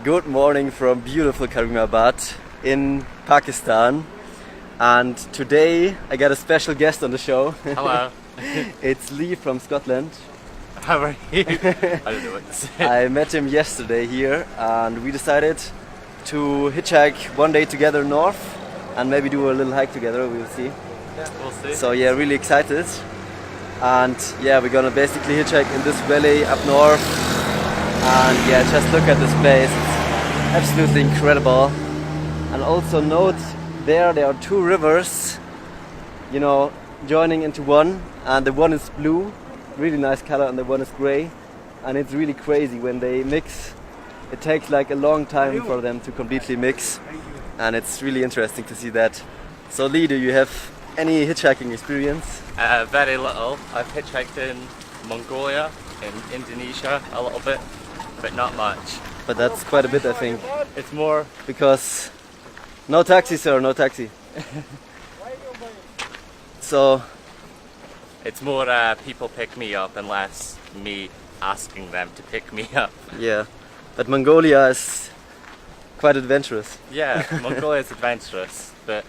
Good morning from beautiful Karimabad in Pakistan. And today I got a special guest on the show. Hello. It's Lee from Scotland. How are you? I don't know what to say. I met him yesterday here and we decided to hitchhike one day together north and maybe do a little hike together, we'll see. Yeah, we'll see. So yeah, really excited. And yeah, we're gonna basically hitchhike in this valley up north. And yeah, just look at this place, it's absolutely incredible. And also note there are two rivers, you know, joining into one, and the one is blue, really nice color, and the one is gray. And it's really crazy when they mix. It takes like a long time for them to completely mix, and it's really interesting to see that. So Lee, do you have any hitchhiking experience? Very little. I've hitchhiked in Mongolia, in Indonesia a little bit, but not much. But that's quite a bit, I think. It's more Because no taxi, sir, no taxi. So it's more people pick me up and less me asking them to pick me up. yeah, but Mongolia is quite adventurous. Yeah, Mongolia is adventurous, but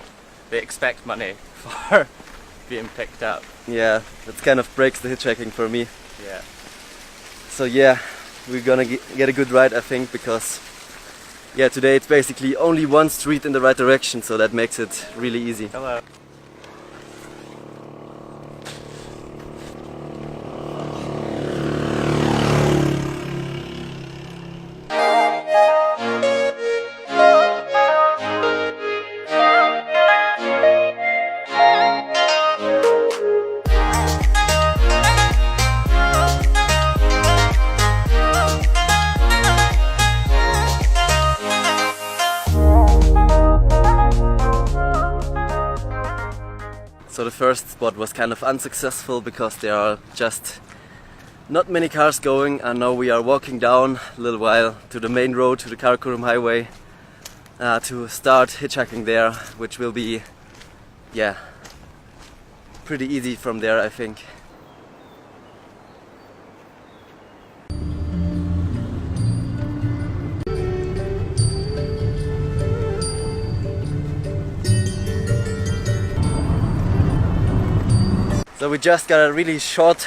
they expect money for being picked up. Yeah, that kind of breaks the hitchhiking for me. Yeah. So yeah, we're gonna get a good ride, I think, because yeah, today it's basically only one street in the right direction, so that makes it really easy. Hello. So the first spot was kind of unsuccessful because there are just not many cars going, and now we are walking down a little while to the main road, to the Karakoram highway, to start hitchhiking there, which will be, yeah, pretty easy from there, I think. So we just got a really short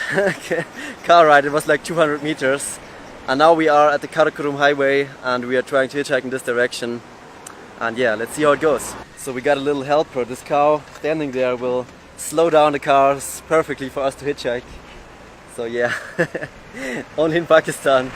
car ride, it was like 200 meters. And now we are at the Karakoram highway and we are trying to hitchhike in this direction. And yeah, let's see how it goes. So we got a little helper. This cow standing there will slow down the cars perfectly for us to hitchhike. So yeah, only in Pakistan.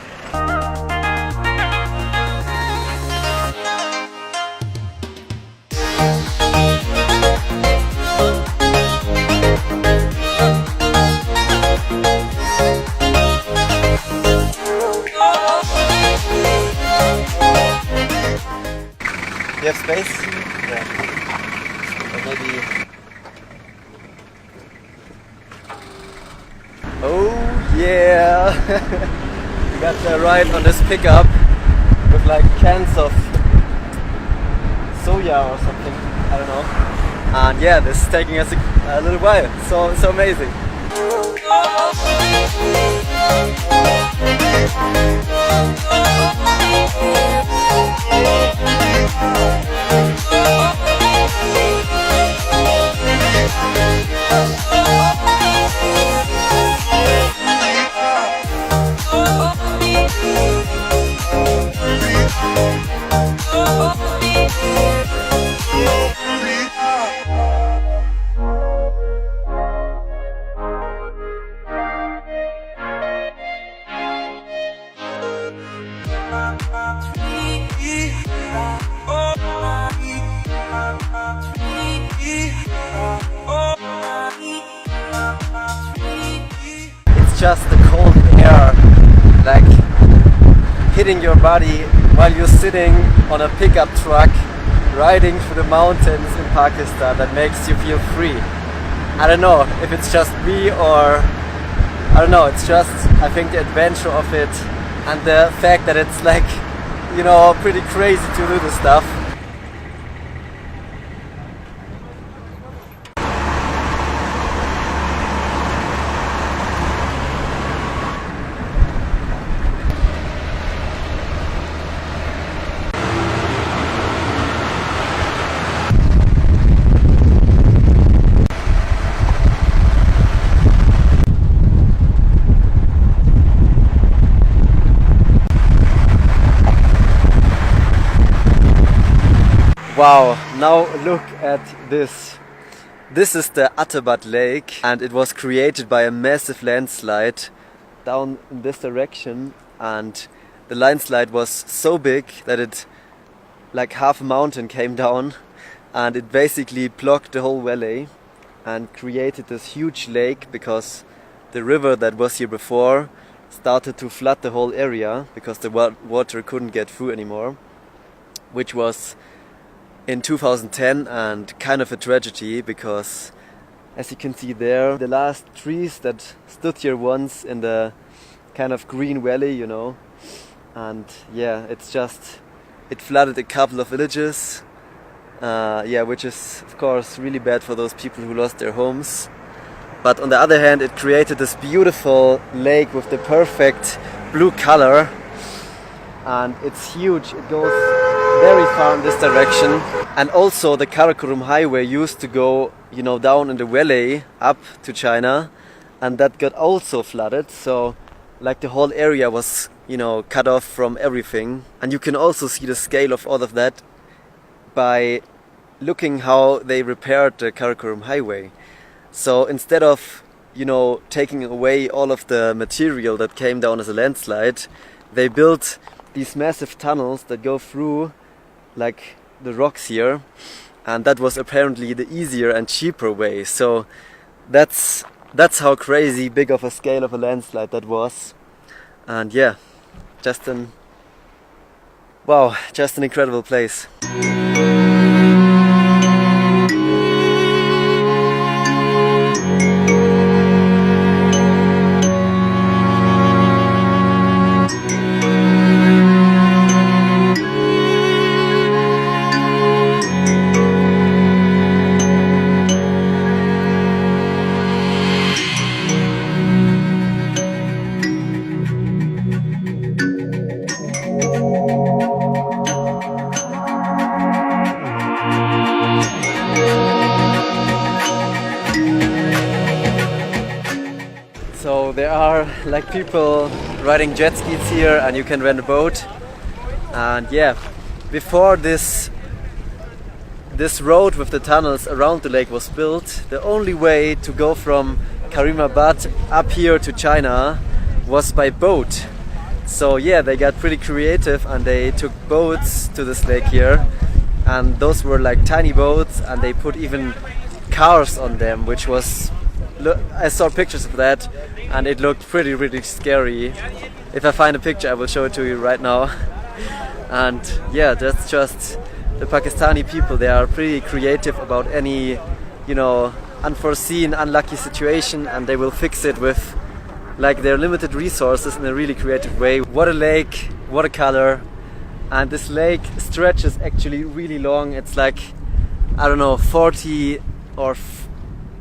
You have space? Yeah. Or maybe... Oh yeah! We got a ride on this pickup with like cans of soya or something, I don't know. And yeah, this is taking us a little while, so amazing. It's just the cold air, like hitting your body while you're sitting on a pickup truck riding through the mountains in Pakistan that makes you feel free. I don't know if it's just me or I don't know, it's just, I think the adventure of it and the fact that it's like, you know, pretty crazy to do this stuff. Wow, now look at this. This is the Atabat Lake, and it was created by a massive landslide down in this direction, and the landslide was so big that it, like half a mountain came down, and it basically blocked the whole valley and created this huge lake, because the river that was here before started to flood the whole area because the water couldn't get through anymore, which was in 2010, and kind of a tragedy because, as you can see there, the last trees that stood here once in the kind of green valley, you know, and yeah, it flooded a couple of villages, which is of course really bad for those people who lost their homes. But on the other hand, it created this beautiful lake with the perfect blue color, and it's huge. It goes very far in this direction, and also the Karakorum highway used to go, you know, down in the valley up to China, and that got also flooded. So like the whole area was, you know, cut off from everything. And you can also see the scale of all of that by looking how they repaired the Karakorum highway. So instead of, you know, taking away all of the material that came down as a landslide, they built these massive tunnels that go through like the rocks here, and that was apparently the easier and cheaper way. So that's how crazy big of a scale of a landslide that was. And yeah, just an incredible place. So there are like people riding jet skis here, and you can rent a boat. And yeah, before this road with the tunnels around the lake was built, the only way to go from Karimabad up here to China was by boat. So yeah, they got pretty creative and they took boats to this lake here, and those were like tiny boats, and they put even cars on them, which was, I saw pictures of that and it looked really scary. If I find a picture, I will show it to you right now. And yeah, that's just the Pakistani people. They are pretty creative about any, you know, unforeseen, unlucky situation, and they will fix it with like their limited resources in a really creative way. What a lake, what a color. And this lake stretches actually really long. It's like, I don't know, 40 or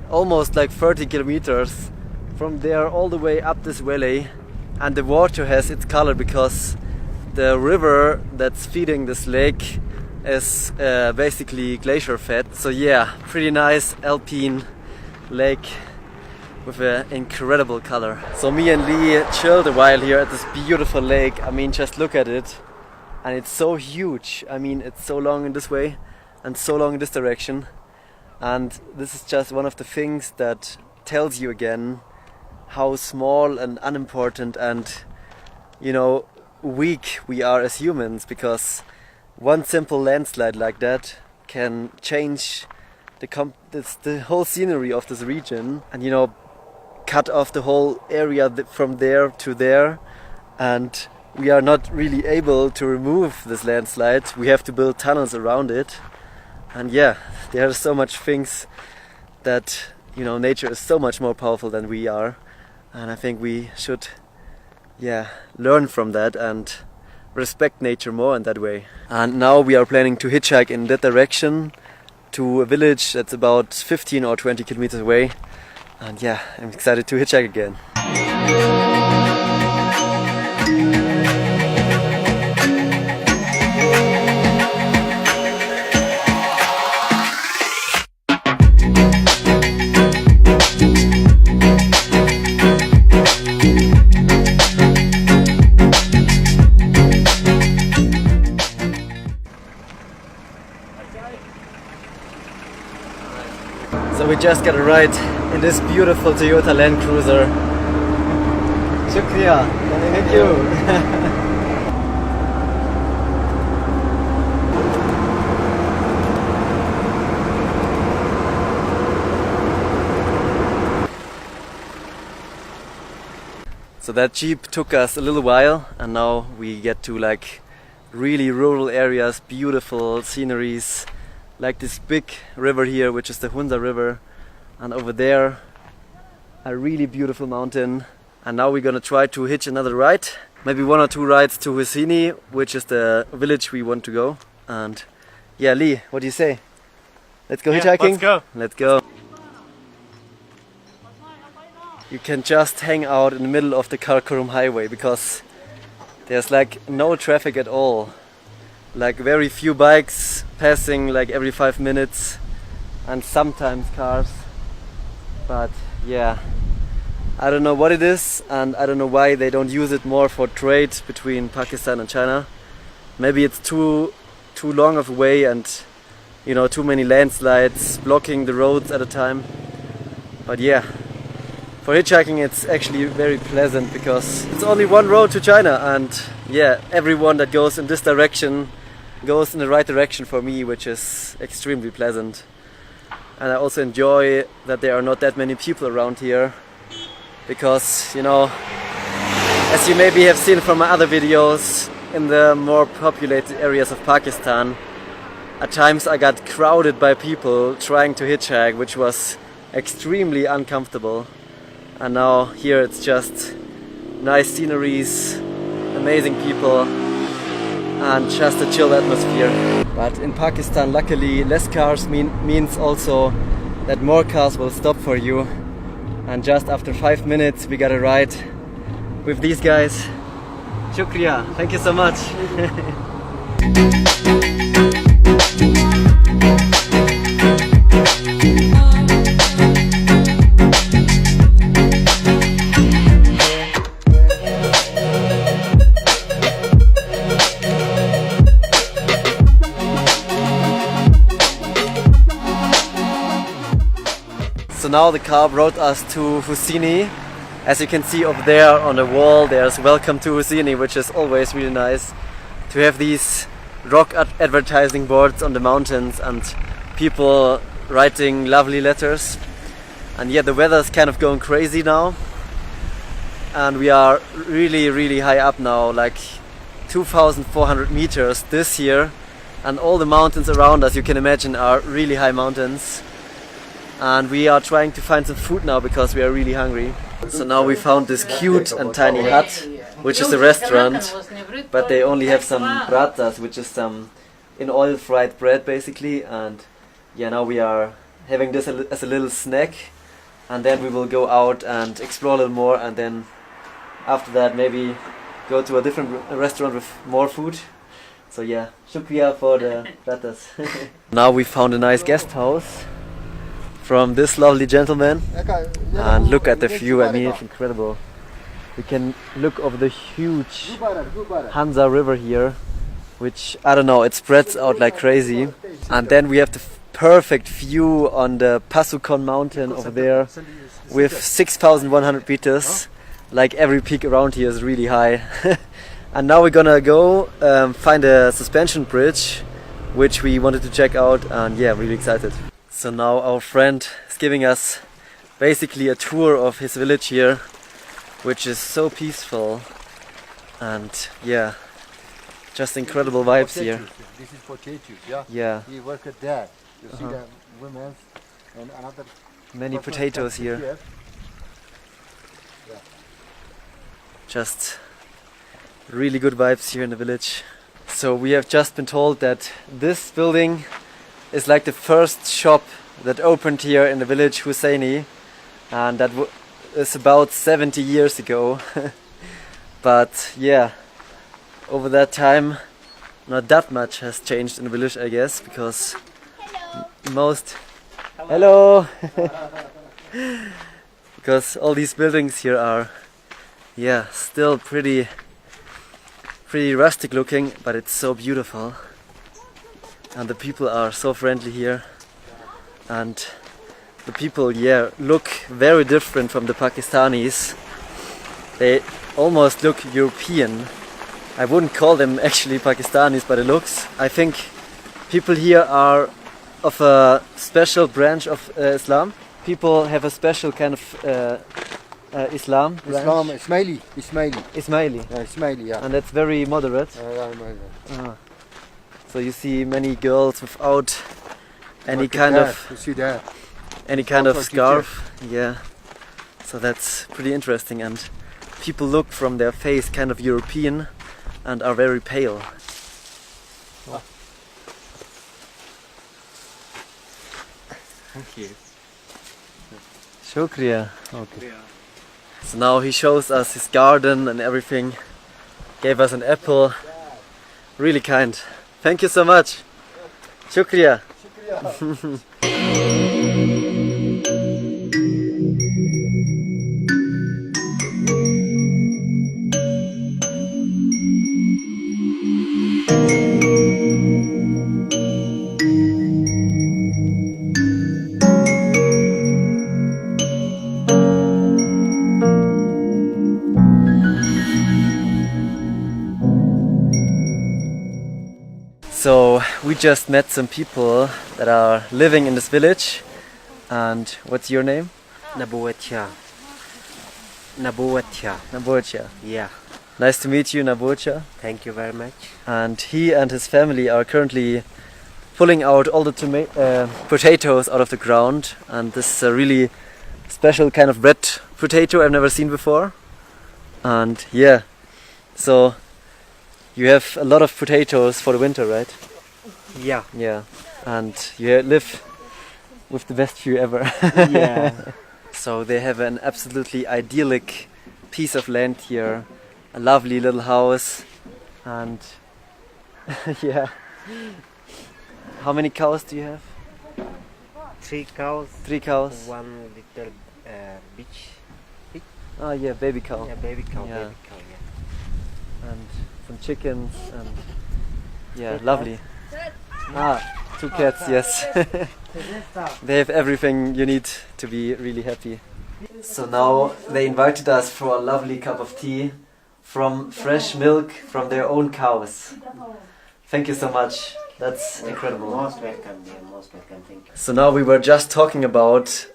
almost like 30 kilometers from there all the way up this valley. And the water has its color because the river that's feeding this lake is basically glacier fed. So yeah, pretty nice alpine lake with an incredible color. So me and Lee chilled a while here at this beautiful lake. I mean, just look at it. And it's so huge. I mean, it's so long in this way and so long in this direction. And this is just one of the things that tells you again how small and unimportant and, you know, weak we are as humans, because one simple landslide like that can change the whole scenery of this region, and, you know, cut off the whole area from there to there. And we are not really able to remove this landslide. We have to build tunnels around it. And yeah, there are so much things that, you know, nature is so much more powerful than we are. And I think we should, yeah, learn from that and respect nature more in that way. And now we are planning to hitchhike in that direction to a village that's about 15 or 20 kilometers away. And yeah, I'm excited to hitchhike again. just got a ride in this beautiful Toyota Land Cruiser. Shukriya, thank you. So that jeep took us a little while, and now we get to like really rural areas, beautiful sceneries, like this big river here, which is the Hunza River, and over there a really beautiful mountain. And now we're gonna try to hitch another ride, maybe 1 or 2 rides to Husini, which is the village we want to go. And yeah, Lee, what do you say? Let's go hitchhiking? Let's go. Let's go. You can just hang out in the middle of the Karakoram highway because there's like no traffic at all. Like very few bikes passing like every 5 minutes, and sometimes cars. But yeah, I don't know what it is, and I don't know why they don't use it more for trade between Pakistan and China. Maybe it's too long of a way, and you know, too many landslides blocking the roads at a time. But yeah, for hitchhiking it's actually very pleasant because it's only one road to China, and yeah, everyone that goes in this direction goes in the right direction for me, which is extremely pleasant. And I also enjoy that there are not that many people around here because, you know, as you maybe have seen from my other videos, in the more populated areas of Pakistan, at times I got crowded by people trying to hitchhike, which was extremely uncomfortable. And now here it's just nice sceneries, amazing people, and just a chill atmosphere. But in Pakistan, luckily, less cars means also that more cars will stop for you. And just after 5 minutes we got a ride with these guys. Shukriya, thank you so much. So now the car brought us to Husini. As you can see over there on the wall, there's "Welcome to Husini," which is always really nice to have these rock advertising boards on the mountains and people writing lovely letters. And yeah, the weather's kind of going crazy now, and we are really high up now, like 2,400 meters this year, and all the mountains around us, you can imagine, are really high mountains. And we are trying to find some food now because we are really hungry. So now we found this cute and tiny hut, which is a restaurant, but they only have some pratas, which is some in oil fried bread basically. And yeah, now we are having this as a little snack, and then we will go out and explore a little more, and then after that maybe go to a different restaurant with more food. So yeah, shukriya for the pratas. Now we found a nice guest house from this lovely gentleman, and look at the view. I mean, it's incredible. We can look over the huge Hunza River here, which, I don't know, it spreads out like crazy. And then we have the perfect view on the Pasukon mountain over there with 6,100 meters. Like every peak around here is really high. And now we're gonna go find a suspension bridge, which we wanted to check out, and yeah, really excited. So now our friend is giving us basically a tour of his village here, which is so peaceful, and yeah, just incredible vibes here. This is potatoes, yeah? Yeah. He worked there. You see the women and another... Many potatoes here. Yeah. Just really good vibes here in the village. So we have just been told that this building is like the first shop that opened here in the village Husseini, and that is about 70 years ago. But yeah, over that time not that much has changed in the village, I guess, because hello because all these buildings here are, yeah, still pretty rustic looking, but it's so beautiful. And the people are so friendly here, and the people here look very different from the Pakistanis. They almost look European. I wouldn't call them actually Pakistanis by the looks. I think people here are of a special branch of Islam. People have a special kind of Islam branch. Islam, Ismaili. Ismaili. Ismaili, yeah. And that's very moderate. So you see many girls without any kind of You see that? scarf. Yeah. So that's pretty interesting, and people look from their face kind of European and are very pale. Thank you. Shukriya. Okay. So now he shows us his garden and everything. Gave us an apple. Really kind. Thank you so much. Shukriya. So we just met some people that are living in this village. And what's your name? Nabuatya. Nabocha. Yeah. Nice to meet you, Nabocha. Thank you very much. And he and his family are currently pulling out all the potatoes out of the ground. And this is a really special kind of red potato I've never seen before. And yeah, so you have a lot of potatoes for the winter, right? Yeah. Yeah. And you live with the best view ever. Yeah. So they have an absolutely idyllic piece of land here, a lovely little house, and yeah. How many cows do you have? 3 cows. 3 cows. 1 little bitch. Oh yeah, baby cow. Yeah, baby cow. Yeah. Baby cow. Yeah. And some chickens and yeah, 2 lovely. 2 cats, yes. They have everything you need to be really happy. So now they invited us for a lovely cup of tea from fresh milk from their own cows. Thank you so much. That's incredible. Most welcome, dear. Most welcome. Thank you. So now we were just talking about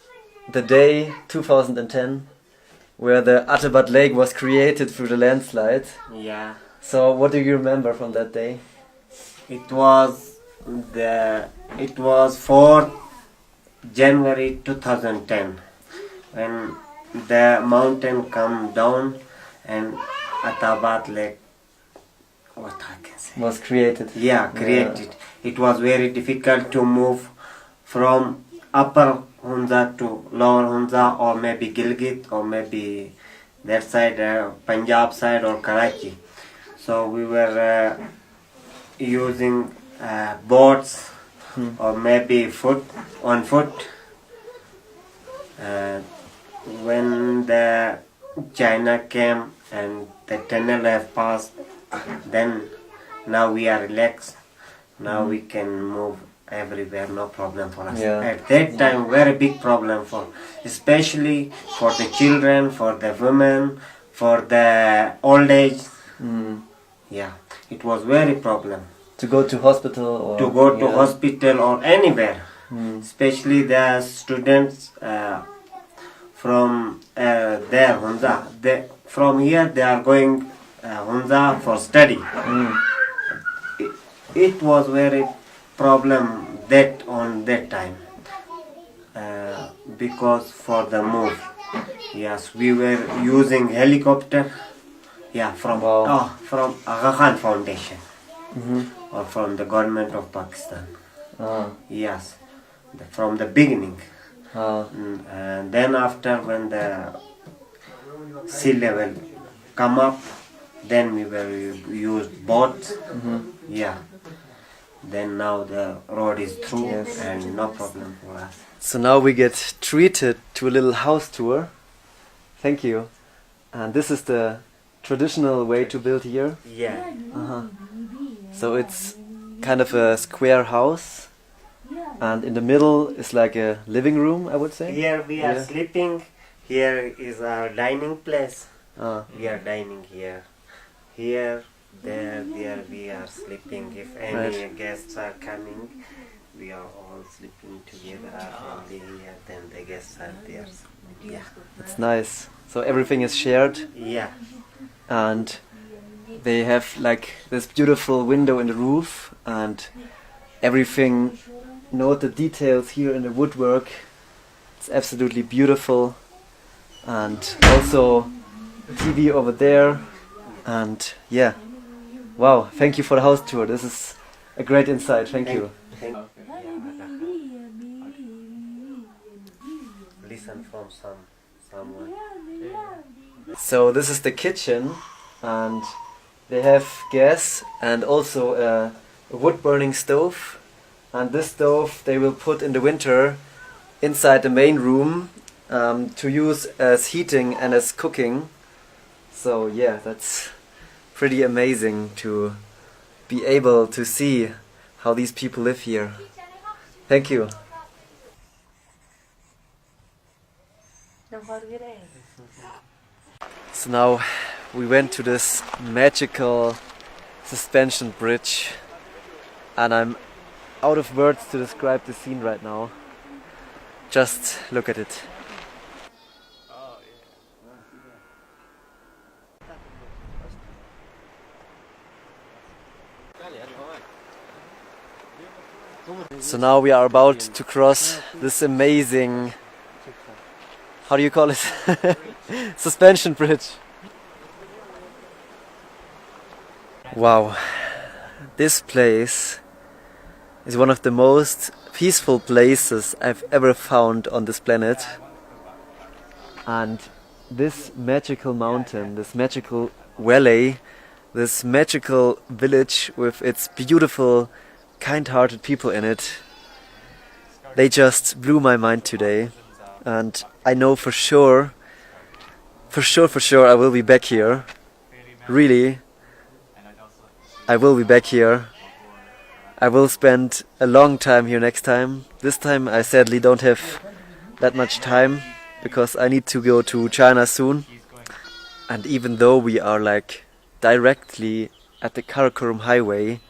the day 2010 where the Atabat Lake was created through the landslide. Yeah. So what do you remember from that day? It was 4th January 2010 when the mountain come down and Atabat Lake, what I can say, Was created. yeah, created. It was very difficult to move from upper Hunza to lower Hunza, or maybe Gilgit, or maybe that side, Punjab side or Karachi. So we were using boats or maybe on foot. When the China came and the tunnel have passed, then now we are relaxed. Now we can move everywhere, no problem for us. Yeah. At that time, very big problem especially for the children, for the women, for the old age. Yeah, it was very problem. To go to hospital or To go to hospital or anywhere. Especially the students from there, Hunza. From here they are going Hunza for study. It was very problem on that time because for the move. Yes, we were using helicopter. Yeah, from Aga Khan Foundation or from the government of Pakistan. Yes, from the beginning. And then after when the sea level come up, then we will use boats. Yeah. Then now the road is through and no problem for us. So now we get treated to a little house tour. Thank you. And this is the traditional way to build here. Yeah. So it's kind of a square house and in the middle is like a living room, I would say. Here we are Yeah. sleeping. Here is our dining place. Ah. We are dining here. Here, there we are sleeping. If any Right. guests are coming, we are all sleeping together. Our family here, then the guests are there. Yeah. It's nice. So everything is shared, Yeah. and they have like this beautiful window in the roof, and everything. Note the details here in the woodwork. It's absolutely beautiful, and also TV over there, and yeah. Wow! Thank you for the house tour. This is a great insight. Thank you. Listen from someone. So this is the kitchen, and they have gas and also a wood-burning stove. And this stove they will put in the winter inside the main room to use as heating and as cooking. So yeah, that's pretty amazing to be able to see how these people live here. Thank you. So now we went to this magical suspension bridge, and I'm out of words to describe the scene right now. Just look at it. So now we are about to cross this amazing, how do you call it? Suspension bridge. Wow, this place is one of the most peaceful places I've ever found on this planet. And this magical mountain, this magical valley, this magical village with its beautiful, kind-hearted people in it, they just blew my mind today. And I know for sure I will be back here. Really, I will be back here. I will spend a long time here next time. This time I sadly don't have that much time because I need to go to China soon. And even though we are like directly at the Karakoram highway,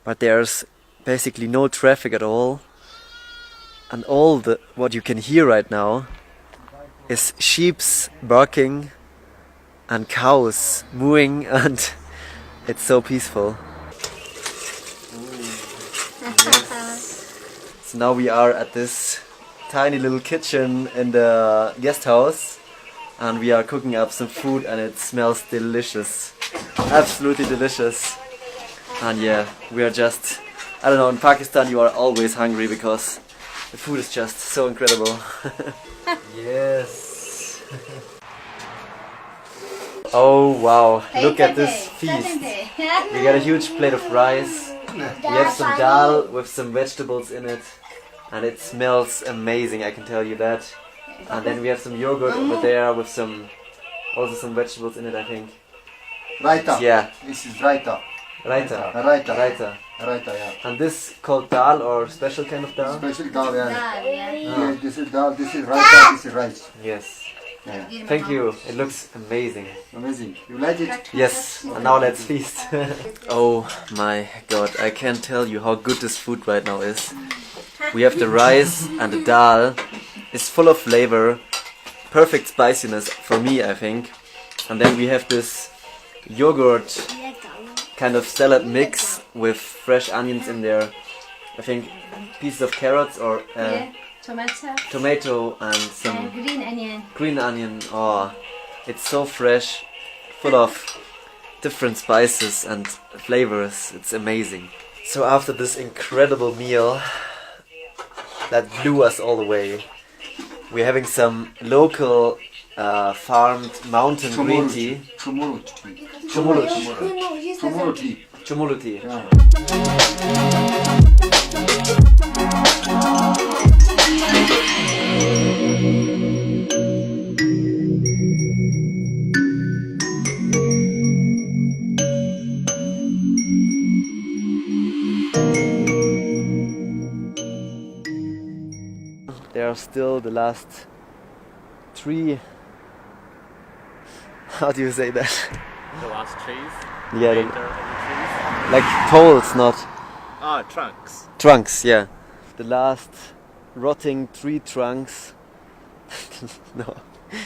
but there's basically no traffic at all, and all what you can hear right now is sheep's barking and cows mooing, and it's so peaceful. So now we are at this tiny little kitchen in the guest house, and we are cooking up some food, and it smells delicious, absolutely delicious. And yeah, we are just, I don't know, in Pakistan you are always hungry because the food is just so incredible. Yes. Oh wow, look at this feast. We got a huge plate of rice. We have some dal with some vegetables in it, and it smells amazing, I can tell you that. And then we have some yogurt over there with also some vegetables in it, I think. Raita. Yeah. This is raita. Raita. Raita. Raita. Raita, yeah. And this called dal or special kind of dal? Special dal, yeah. Ah. This is dal, this is raita, this is rice. Yes. Yeah. Thank you. It looks amazing. Amazing. You like it? Yes. And now let's feast. Oh my god, I can't tell you how good this food right now is. We have the rice and the dal. It's full of flavor, perfect spiciness for me, I think. And then we have this yogurt kind of salad mix with fresh onions in there. I think pieces of carrots or tomato and some green onion. Oh, it's so fresh, full of different spices and flavors. It's amazing. So after this incredible meal that blew us all away, we're having some local farmed mountain green tea. Chumulut tea. Chumulut. Chumulut tea. Chumulut tea. Yeah. there are still the last 3. How do you say that? The last trees. Yeah, Remainder of the trees. like poles, not Ah, trunks. trunks. Yeah, the last rotting tree trunks. No,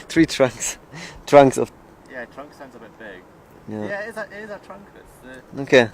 tree trunks. Trunks of. Yeah, trunk sounds a bit big. Yeah. Yeah, it is a trunk. It's the Okay.